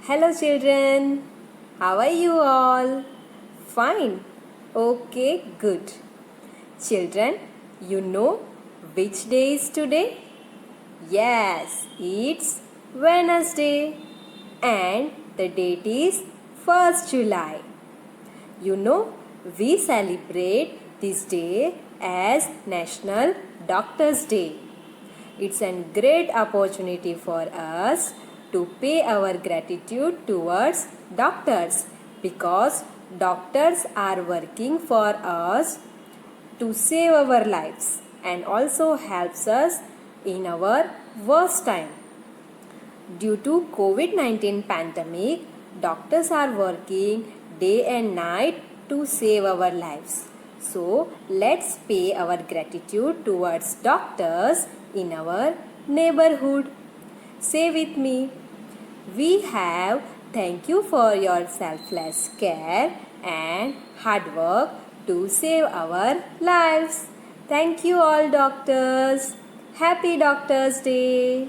Hello children, how are you all? Fine. Okay, good. Children, you know which day is today? Yes, it's Wednesday and the date is 1st July. You know, we celebrate this day as National Doctors' Day. It's a great opportunity for us to pay our gratitude towards doctors because doctors are working for us to save our lives and also helps us in our worst time. Due to COVID-19 pandemic, doctors are working day and night to save our lives. So, let's pay our gratitude towards doctors in our neighborhood. Say with me, we have thank you for your selfless care and hard work to save our lives. Thank you all doctors. Happy Doctors Day.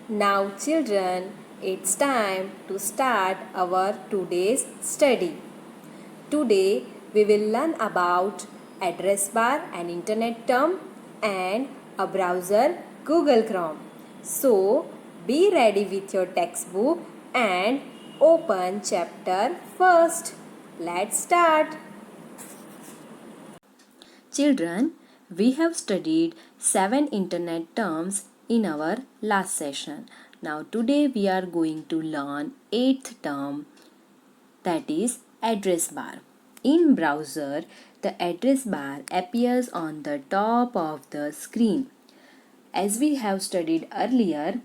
Now children, it's time to start our today's study. Today we will learn about address bar, an internet term, and a browser, Google Chrome. So be ready with your textbook and open chapter first. Let's start. Children, we have studied 7 internet terms in our last session. Now today we are going to learn 8th term, that is address bar. In browser, the address bar appears on the top of the screen. As we have studied earlier,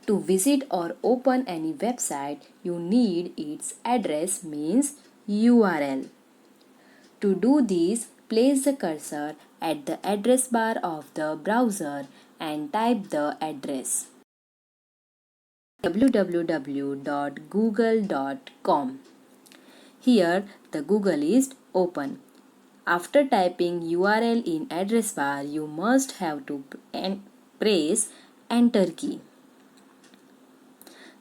to visit or open any website, you need its address, means URL. To do this, place the cursor at the address bar of the browser and type the address www.google.com. Here the Google is open. After typing URL in address bar, you must have to press enter key.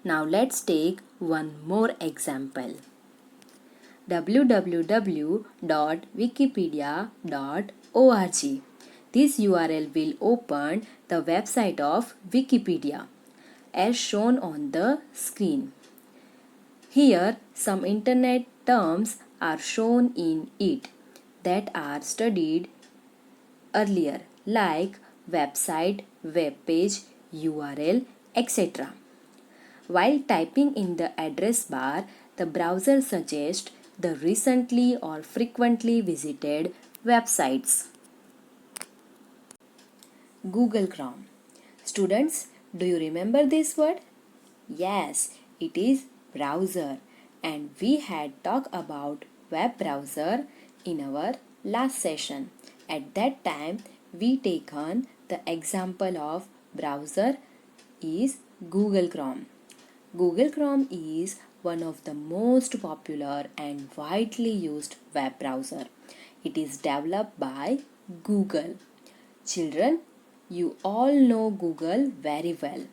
Now let's take one more example. www.wikipedia.org. This URL will open the website of Wikipedia as shown on the screen. Here some internet terms are shown in it that are studied earlier, like website, web page, URL, etc. While typing in the address bar, the browser suggests the recently or frequently visited websites. Google Chrome. Students, do you remember this word? Yes, it is browser, and we had talked about web browser in our last session. At that time, we taken the example of browser is Google Chrome. Google Chrome is one of the most popular and widely used web browser. It is developed by Google. Children, you all know Google very well.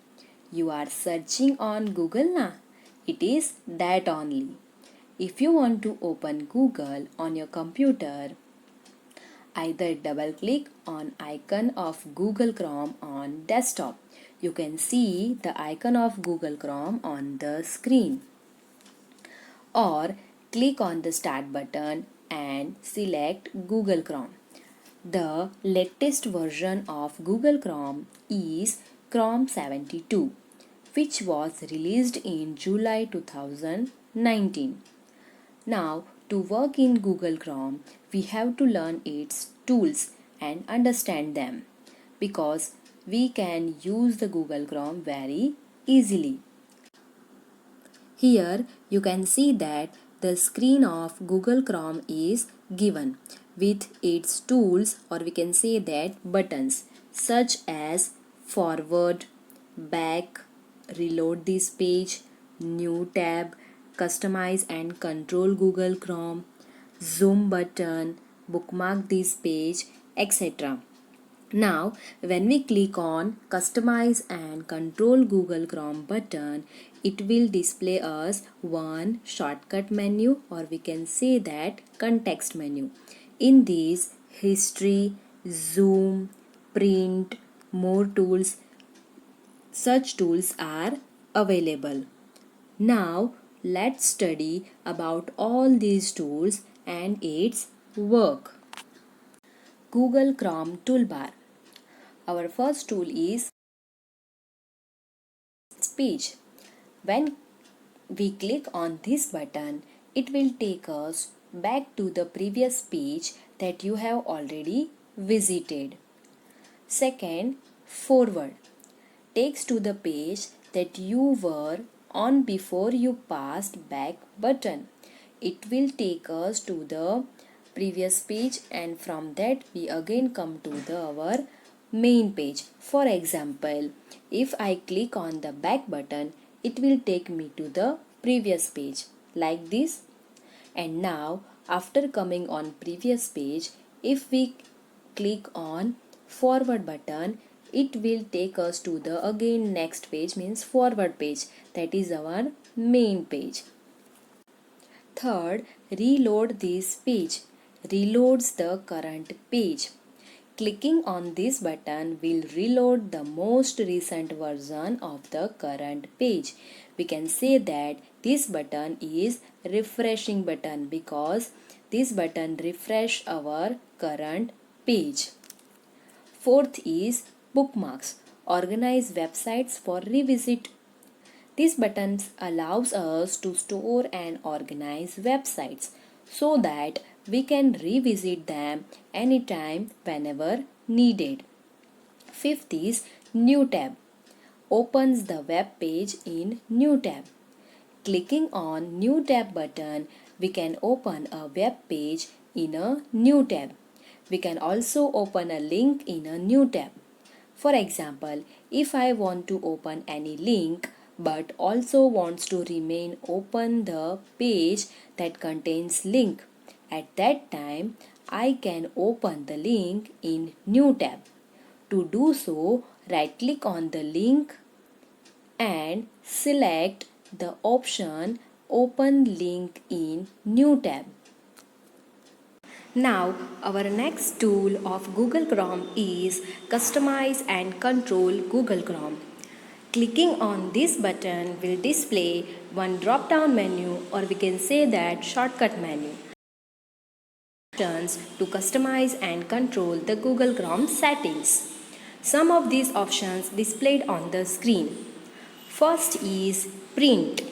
You are searching on Google na? It is that only. If you want to open Google on your computer, either double click on icon of Google Chrome on desktop. You can see the icon of Google Chrome on the screen. Or click on the start button and select Google Chrome. The latest version of Google Chrome is Chrome 72, which was released in July 2019. Now, to work in Google Chrome, we have to learn its tools and understand them because we can use the Google Chrome very easily. Here you can see that the screen of Google Chrome is given with its tools, or we can say that buttons such as forward, back, reload this page, new tab, customize and control Google Chrome, zoom button, bookmark this page, etc. Now, when we click on Customize and Control Google Chrome button, it will display us one shortcut menu, or we can say that context menu. In this, History, Zoom, Print, More tools, such tools are available. Now, let's study about all these tools and its work. Google Chrome toolbar. Our first tool is Speech. When we click on this button, it will take us back to the previous page that you have already visited. Second, forward takes to the page that you were on before you passed back button. It will take us to the previous page, and from that we again come to our main page. For example, if I click on the back button, it will take me to the previous page like this. And now, after coming on previous page, if we click on forward button, it will take us to the again next page, means forward page, that is our main page. Third, reload this page. Reloads the current page. Clicking on this button will reload the most recent version of the current page. We can say that this button is refreshing button because this button refresh our current page. Fourth is bookmarks. Organize websites for revisit. This button allows us to store and organize websites so that we can revisit them anytime whenever needed. Fifth is New tab. Opens the web page in New tab. Clicking on New tab button, we can open a web page in a new tab. We can also open a link in a new tab. For example, if I want to open any link but also wants to remain open the page that contains link, at that time I can open the link in new tab. To do so, right click on the link and select the option Open Link in New tab. Now, our next tool of Google Chrome is Customize and Control Google Chrome. Clicking on this button will display one drop-down menu, or we can say that shortcut menu. Options to customize and control the Google Chrome settings. Some of these options displayed on the screen. First is Print.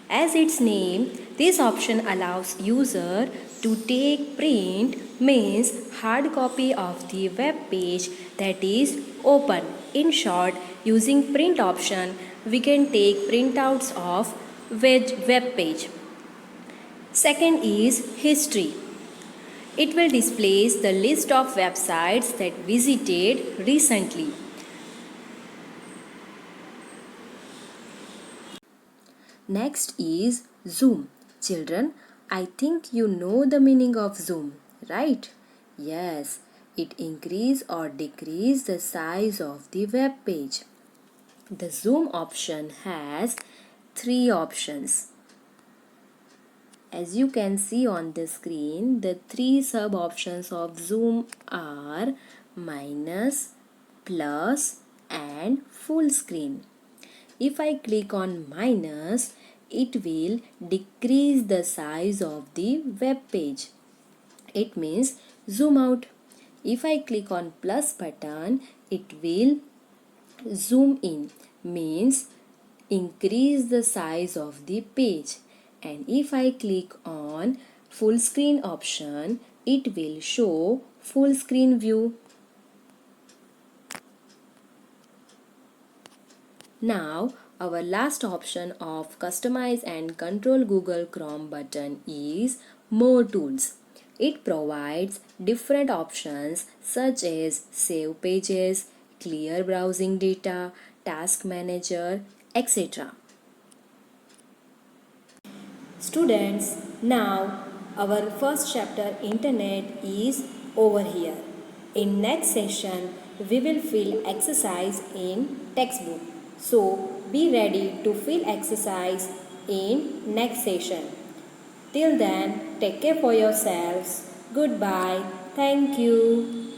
As its name, this option allows user to take print, means hard copy of the web page that is open. In short, using print option, we can take printouts of web page. Second is History. It will display the list of websites that visited recently. Next is Zoom. Children, I think you know the meaning of zoom, right? Yes, it increase or decrease the size of the web page. The zoom option has three options. As you can see on the screen, the three sub options of zoom are minus, plus and full screen. If I click on minus, it will decrease the size of the web page. It means zoom out. If I click on plus button, it will zoom in, means increase the size of the page. And if I click on full screen option, it will show full screen view. Now, our last option of customize and control Google Chrome button is More Tools. It provides different options such as Save Pages, Clear Browsing Data, Task Manager, etc. Students, now our first chapter Internet is over here. In next session, we will fill exercise in textbook. So be ready to fill exercise in next session. Till then, take care for yourselves. Goodbye. Thank you.